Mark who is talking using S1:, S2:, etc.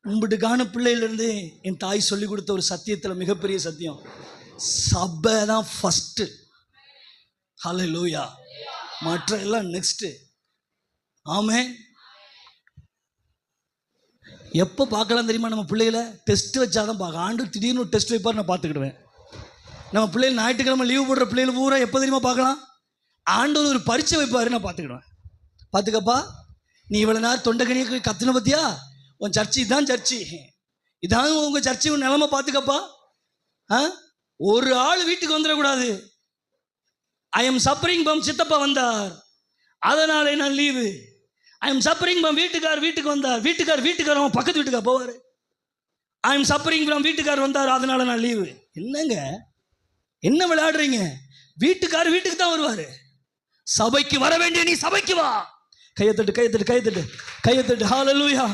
S1: உம்பிட்டுக்கான பிள்ளையிலேருந்து என் தாய் சொல்லி கொடுத்த ஒரு சத்தியத்தில் மிகப்பெரிய சத்தியம், சபை தான் ஃபஸ்ட்டு. ஹல்லேலூயா. மற்ற எல்லாம் நெக்ஸ்ட்டு. ஆமென். எப்போ பார்க்கலாம் தெரியுமா? நம்ம பிள்ளைகளை டெஸ்ட் வச்சாதான் பார்க்க. ஆண்டு திடீர்னு ஒரு டெஸ்ட் வைப்பார், நான் பார்த்துக்கிடுவேன். நம்ம பிள்ளைகள் ஞாயிற்றுக்கிழமை லீவு போடுற பிள்ளைகள் பூரா எப்போ தெரியுமா பார்க்கலாம்? ஆண்டவர் ஒரு பரீட்சை வைப்பார், நான் பார்த்துக்கிடுவேன். பார்த்துக்கப்பா, நீ இவ்வளோ நேரம் தொண்டைக்கணியை கத்துன பற்றியா? உன் சர்ச்சு இதான் சர்ச்சு, இதான் உங்கள் சர்ச்சு, உன் நிலமை பார்த்துக்கப்பா. ஒரு ஆள் வீட்டுக்கு வந்துடக்கூடாது. ஐ எம் சப்பரிங் பம் சித்தப்பா வந்தார், அதனாலே நான் லீவு. ஐ எம் சப்பரிங் பம் வீட்டுக்கு வந்தார், வீட்டுக்கார் அவன் பக்கத்து வீட்டுக்கார் போவார். ஐ எம் சப்பரிங் பம் வீட்டுக்கார் வந்தார், அதனால நான் லீவு. என்னங்க, என்ன விளையாடுறீங்க? வீட்டுக்கு தான் வருவார். சபைக்கு வர வேண்டிய நீ சபைக்கு வா. கையத்தட்டு. ஹல்லேலூயா.